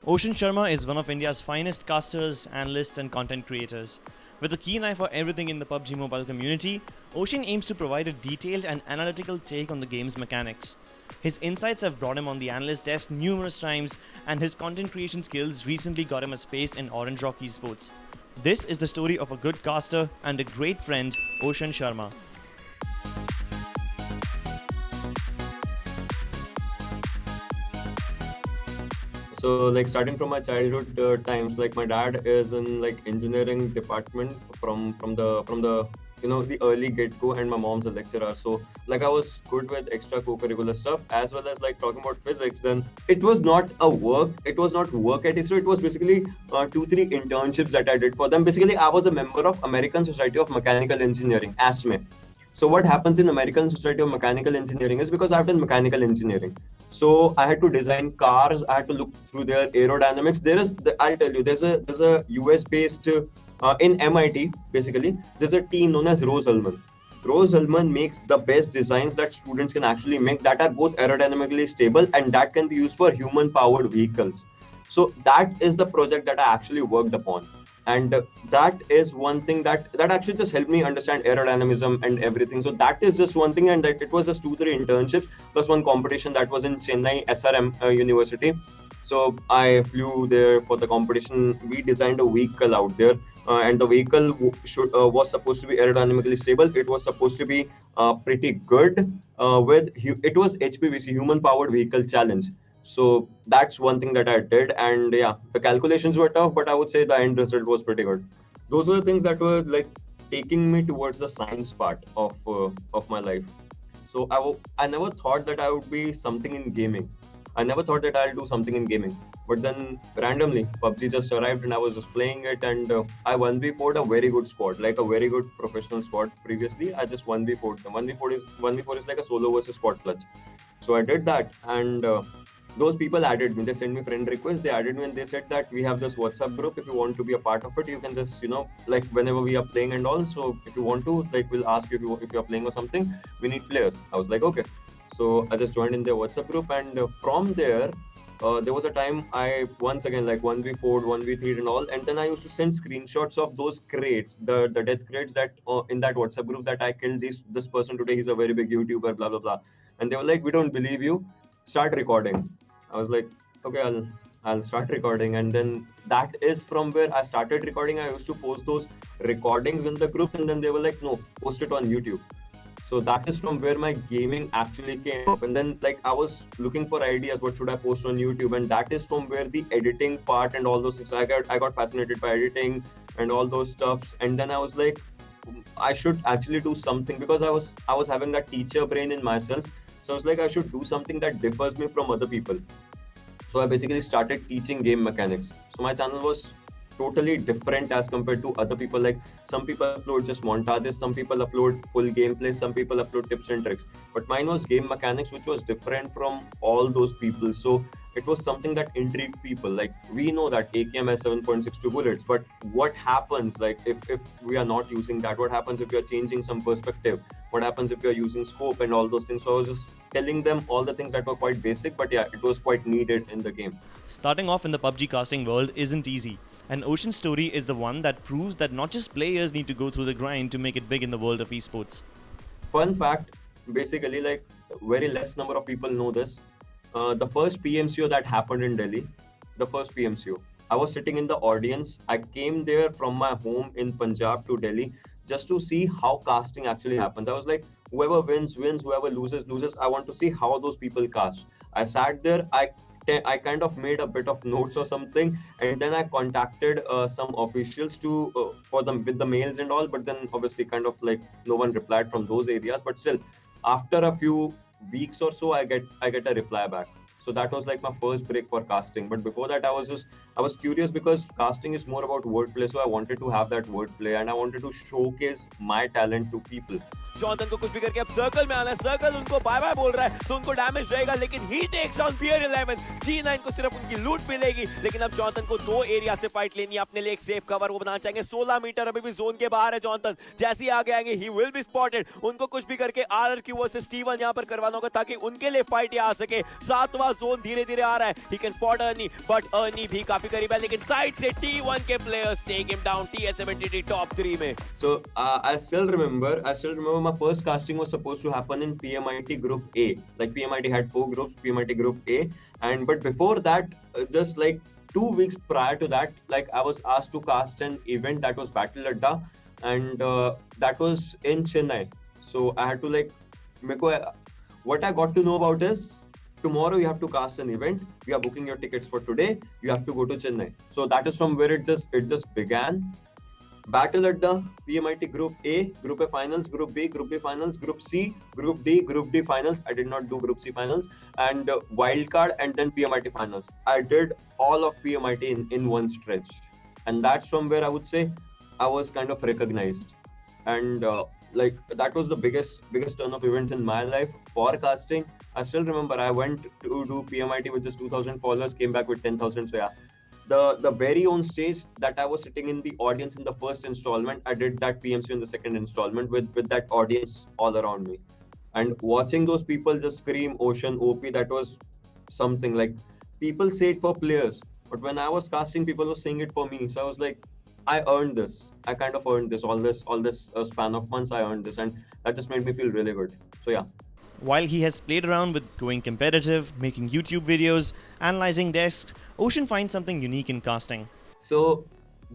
Ocean Sharma is one of India's finest casters, analysts, and content creators. With a keen eye for everything in the PUBG Mobile community, Ocean aims to provide a detailed and analytical take on the game's mechanics. His insights have brought him on the analyst desk numerous times, and his content creation skills recently got him a space in Orange Rock Esports. This is the story of a good caster and a great friend, Ocean Sharma. So like starting from my childhood times, like my dad is in like engineering department from the the early get-go, and my mom's a lecturer. So like I was good with extra co-curricular stuff as well as like talking about physics. Then it was not work ethics. So it was basically 2-3 internships that I did for them. Basically, I was a member of American Society of Mechanical Engineering, ASME. So what happens in American Society of Mechanical Engineering is, because I've done mechanical engineering, so I had to design cars. I had to look through their aerodynamics. I'll tell you, there's a US based in MIT. Basically, there's a team known as Rose Ullman. Rose Ullman makes the best designs that students can actually make, that are both aerodynamically stable and that can be used for human powered vehicles. So that is the project that I actually worked upon, and that is one thing that actually just helped me understand aerodynamism and everything. So that is just one thing, and that it was just 2-3 internships plus one competition that was in Chennai SRM University. So I flew there for the competition. We designed a vehicle out there, and the vehicle was supposed to be aerodynamically stable. It was supposed to be pretty good. It was HPVC, Human Powered Vehicle Challenge. So that's one thing that I did, and yeah, the calculations were tough, but I would say the end result was pretty good. Those were the things that were like taking me towards the science part of my life. So I never thought that I would be something in gaming. I never thought that I'll do something in gaming. But then randomly, PUBG just arrived and I was just playing it, and I 1v4'd a very good squad, like a very good professional squad. Previously, I just 1v4'd them. 1v4 is like a solo versus squad clutch. So I did that, and those people added me. They sent me friend requests. They added me and they said that we have this WhatsApp group. If you want to be a part of it, you can just like whenever we are playing and all. So if you want to, like, we'll ask you if you're playing or something. We need players. I was like, okay. So I just joined in their WhatsApp group, and from there, there was a time I once again like 1v4, 1v3 and all, and then I used to send screenshots of those crates, the death crates that in that WhatsApp group, that I killed this person today. He's a very big YouTuber, blah blah blah. And they were like, we don't believe you. Start recording. I was like, okay, I'll start recording, and then that is from where I started recording. I used to post those recordings in the group, and then they were like, no, post it on YouTube. So that is from where my gaming actually came up. And then like I was looking for ideas, what should I post on YouTube? And that is from where the editing part and all those things. I got fascinated by editing and all those stuffs. And then I was like, I should actually do something, because I was having that teacher brain in myself. So I was like, I should do something that differs me from other people. So I basically started teaching game mechanics. So my channel was totally different as compared to other people. Like some people upload just montages, some people upload full gameplay, some people upload tips and tricks. But mine was game mechanics, which was different from all those people. So it was something that intrigued people. Like we know that AKM has 7.62 bullets, but what happens like if we are not using that? What happens if we are changing some perspective? What happens if we are using scope and all those things? So I was just telling them all the things that were quite basic, but yeah, it was quite needed in the game. Starting off in the PUBG casting world isn't easy. And Ocean's story is the one that proves that not just players need to go through the grind to make it big in the world of esports. Fun fact, basically, like very less number of people know this. The first PMCO that happened in Delhi, the first PMCO, I was sitting in the audience. I came there from my home in Punjab to Delhi just to see how casting actually happens. I was like, whoever wins, wins, whoever loses, loses. I want to see how those people cast. I sat there, I kind of made a bit of notes or something, and then I contacted some officials to for them with the mails and all. But then obviously, kind of like no one replied from those areas. But still, after a few weeks or so, I get a reply back. So that was like my first break for casting. But before that, I was curious, because casting is more about wordplay. So I wanted to have that wordplay, and I wanted to showcase my talent to people. Johnson को कुछ भी करके अब circle में आना है, circle उनको bye bye बोल रहा है, तो उनको डैमेज रहेगा, लेकिन ही टेक्स डाउन पियर 11। G9 को सिर्फ उनकी लूट मिलेगी, लेकिन अब जॉनसन को 2 एरिया से फाइट लेनी है, अपने लिए एक सेफ कवर वो बनाना चाहेंगे। 16 मीटर अभी भी जोन के बाहर है जॉनसन, जैसे ही आगे आएंगे ही विल बी स्पॉटेड। उनको कुछ भी करके RRQ वर्सेस T1 यहां पर करवाना होगा ताकि उनके लिए फाइट आ सके। 7वां जोन धीरे धीरे आ रहा है, he can spot Arnie, but Arnie भी काफी करीब है, लेकिन साइड से T1 के players take him down TS73 top 3 में। So I still remember my first casting was supposed to happen in PMIT Group A. Like PMIT had 4 groups, PMIT Group A, and but before that, just like 2 weeks prior to that, like I was asked to cast an event that was Battle Adda, and that was in Chennai. So I had to like, what I got to know about is tomorrow you have to cast an event. We are booking your tickets for today. You have to go to Chennai. So that is from where it just began. Battle at the PMIT Group A, Group A finals, Group B, Group B finals, Group C, Group D, Group D finals. I did not do Group C finals, and wildcard, and then PMIT finals. I did all of PMIT in one stretch, and that's from where I would say I was kind of recognized, and like that was the biggest turn of events in my life for casting. I still remember I went to do PMIT with just 2,000 followers, came back with 10,000. So yeah. The very own stage that I was sitting in the audience in the first installment, I did that PMC in the second installment with that audience all around me, and watching those people just scream Ocean OP, that was something. Like, people say it for players, but when I was casting, people were saying it for me. So I was like, I earned this. I kind of earned this. All this span of months, I earned this, and that just made me feel really good. So yeah. While he has played around with going competitive, making YouTube videos, analyzing desks, Ocean finds something unique in casting. So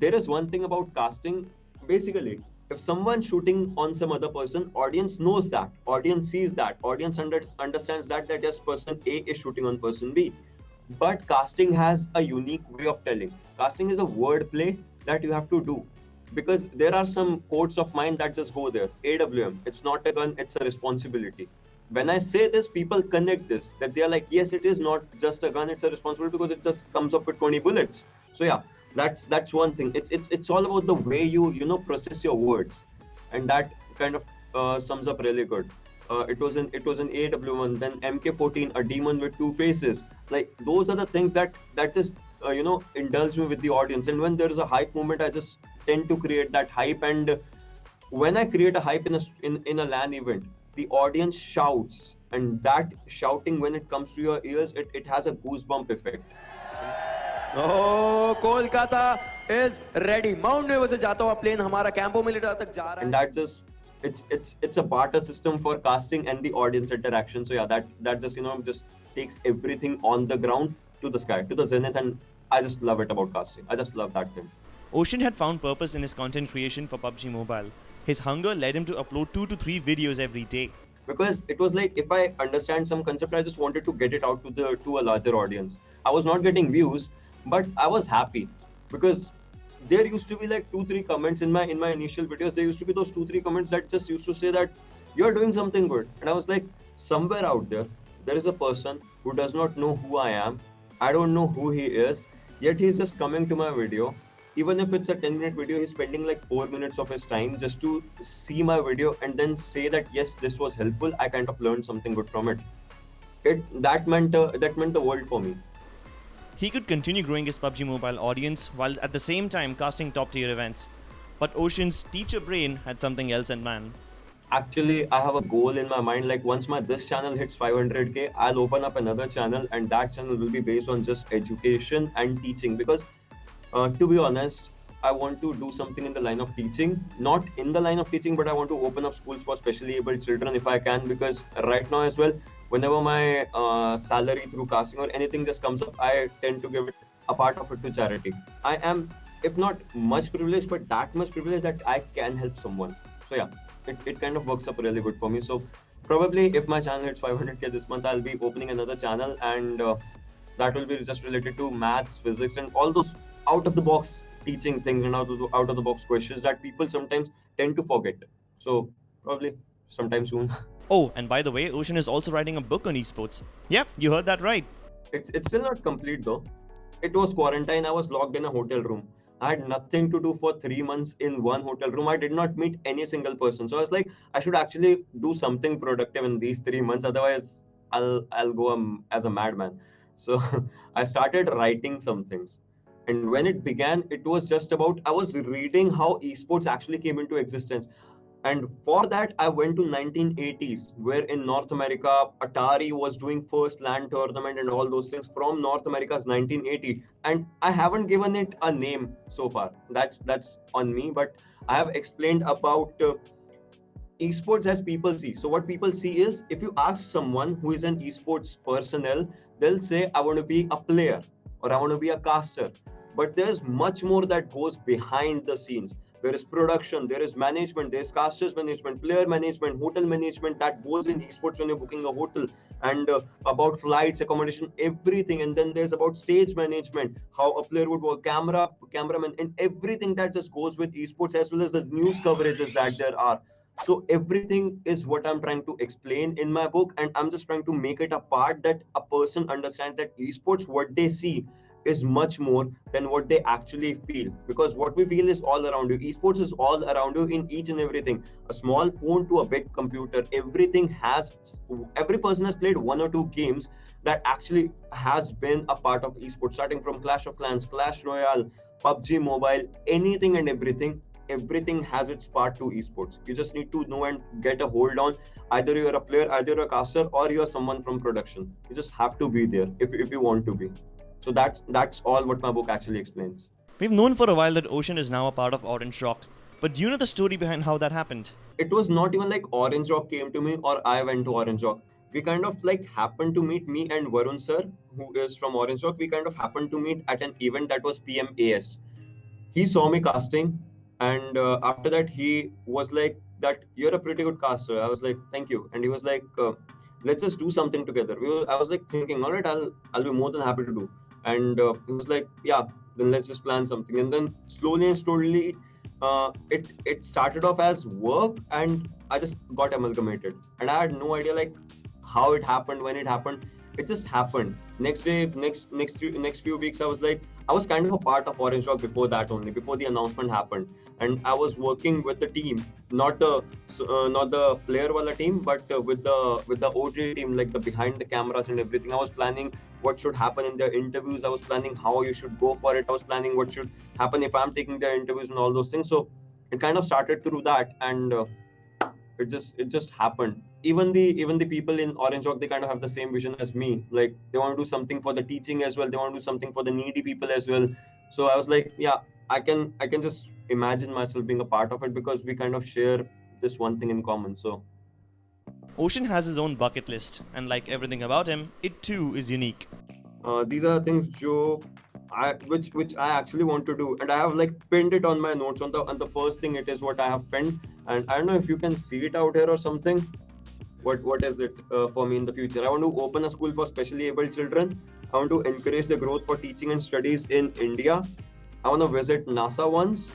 there is one thing about casting. Basically, if someone's shooting on some other person, audience knows that, audience sees that, audience understands that yes, person A is shooting on person B. But casting has a unique way of telling. Casting is a word play that you have to do, because there are some quotes of mine that just go there. AWM, it's not a gun, it's a responsibility. When I say this, people connect this, that they are like, yes, it is not just a gun, it's a responsibility, because it just comes up with 20 bullets. So yeah, that's one thing. It's all about the way you process your words, and that kind of sums up really good. It was an AW1, then MK14, a demon with 2 faces. Like, those are the things that just indulge me with the audience. And when there is a hype moment, I just tend to create that hype. And when I create a hype in a LAN event, the audience shouts, and that shouting, when it comes to your ears, it has a goosebump effect. Oh, Kolkata is ready. Mount Never से जाता हुआ plane हमारा Campo Military तक जा रहा है. And that just it's a barter system for casting and the audience interaction. So yeah, that just just takes everything on the ground to the sky, to the zenith, and I just love it about casting. I just love that thing. Ocean had found purpose in his content creation for PUBG Mobile. His hunger led him to upload 2 to 3 videos every day. Because it was like, if I understand some concept, I just wanted to get it out to a larger audience. I was not getting views, but I was happy, because there used to be like 2-3 comments in my initial videos. There used to be those 2-3 comments that just used to say that you're doing something good, and I was like, somewhere out there is a person who does not know who I am. I don't know who he is, yet he's just coming to my video. Even if it's a 10-minute video, he's spending like 4 minutes of his time just to see my video and then say that yes, this was helpful. I kind of learned something good from it. That meant the world for me. He could continue growing his PUBG Mobile audience while at the same time casting top-tier events. But Ocean's teacher brain had something else in mind. Actually, I have a goal in my mind. Like, once this channel hits 500k, I'll open up another channel, and that channel will be based on just education and teaching. Because to be honest, I want to do something in the line of teaching. Not in the line of teaching, but I want to open up schools for specially able children if I can. Because right now as well, whenever my salary through casting or anything just comes up, I tend to give it a part of it to charity. I am, if not much privileged, but that much privileged that I can help someone. So yeah, it kind of works up really good for me. So probably if my channel hits 500k this month, I'll be opening another channel, and that will be just related to maths, physics, and all those out of the box teaching things and out of the box questions that people sometimes tend to forget. So probably sometime soon. Oh, and by the way, Ocean is also writing a book on esports. Yep, you heard that right. It's still not complete though. It was quarantine. I was locked in a hotel room. I had nothing to do for 3 months in one hotel room. I did not meet any single person. So I was like, I should actually do something productive in these 3 months. Otherwise, I'll go as a madman. So I started writing some things. And when it began, it was just about I was reading how esports actually came into existence. And for that, I went to 1980s, where in North America, Atari was doing first LAN tournament and all those things from North America's 1980. And I haven't given it a name so far. That's on me. But I have explained about esports as people see. So what people see is, if you ask someone who is an esports personnel, they'll say, I want to be a player or I want to be a caster. But there's much more that goes behind the scenes. There is production, there is management, there's casters management, player management, hotel management that goes in esports when you're booking a hotel, and about flights, accommodation, everything. And then there's about stage management, how a player would work, cameraman, and everything that just goes with esports, as well as the news coverages that there are. So everything is what I'm trying to explain in my book, and I'm just trying to make it a part that a person understands that esports, what they see is much more than what they actually feel, because what we feel is all around you. Esports is all around you in each and everything. A small phone to a big computer, every person has played one or two games that actually has been a part of esports, starting from Clash of Clans, Clash Royale, PUBG Mobile, anything and everything has its part to esports. You just need to know and get a hold on. Either you're a player, either you're a caster, or you're someone from production. You just have to be there if you want to be. So that's all what my book actually explains. We've known for a while that Ocean is now a part of Orange Rock, but do you know the story behind how that happened? It was not even like Orange Rock came to me or I went to Orange Rock. We kind of like happened to meet, me and Varun sir, who is from Orange Rock. We kind of happened to meet at an event that was PMAS. He saw me casting, and after that he was like, that you're a pretty good caster. I was like, thank you. And he was like, let's just do something together. I was like thinking, all right, I'll be more than happy to do. And he was like, yeah, then let's just plan something. And then slowly and slowly, it started off as work, and I just got amalgamated. And I had no idea like how it happened, when it happened. It just happened. Next day, next few weeks, I was kind of a part of Orange Rock before that only, before the announcement happened. And I was working with the team, not the player wala team, but with the OG team, like the behind the cameras and everything. I was planning what should happen in their interviews. I was planning how you should go for it. I was planning what should happen if I'm taking their interviews and all those things. So it kind of started through that, and it just happened. Even the people in Orange Rock, they kind of have the same vision as me. Like, they want to do something for the teaching as well. They want to do something for the needy people as well. So I was like, yeah, I can just imagine myself being a part of it, because we kind of share this one thing in common. So Ocean has his own bucket list, and like everything about him, it too is unique. these are things which I actually want to do, and I have like pinned it on my notes. On the first thing, it is what I have pinned, and I don't know if you can see it out here or something. What is it for me in the future? I want to open a school for specially able children. I want to encourage the growth for teaching and studies in India. I want to visit NASA once.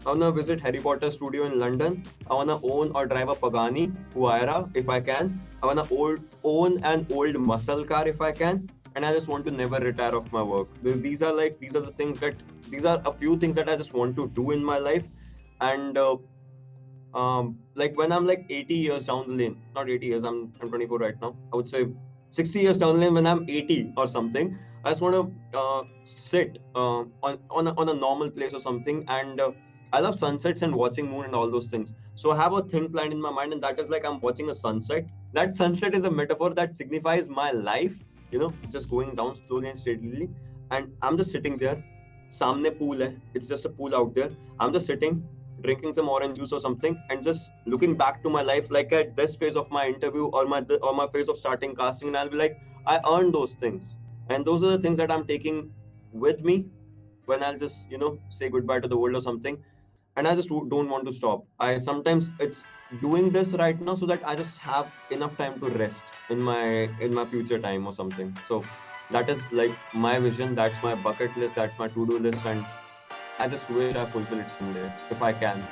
I want to visit Harry Potter studio in London. I want to own or drive a Pagani Huayra if I can. I want to own an old muscle car if I can. And I just want to never retire of my work. These are a few things that I just want to do in my life. And like when I'm like 80 years down the lane, not 80 years, I'm 24 right now. I would say 60 years down the lane, when I'm 80 or something, I just want to sit on a normal place or something. And I love sunsets and watching moon and all those things. So I have a thing planned in my mind, and that is like I'm watching a sunset. That sunset is a metaphor that signifies my life, just going down slowly and steadily. And I'm just sitting there. Samne pool hai. It's just a pool out there. I'm just sitting, drinking some orange juice or something, and just looking back to my life, like at this phase of my interview or my phase of starting casting, and I'll be like, I earned those things. And those are the things that I'm taking with me when I'll just, say goodbye to the world or something. And I just don't want to stop. Sometimes it's doing this right now so that I just have enough time to rest in my future time or something. So that is like my vision. That's my bucket list. That's my to-do list. And I just wish I fulfill it someday if I can.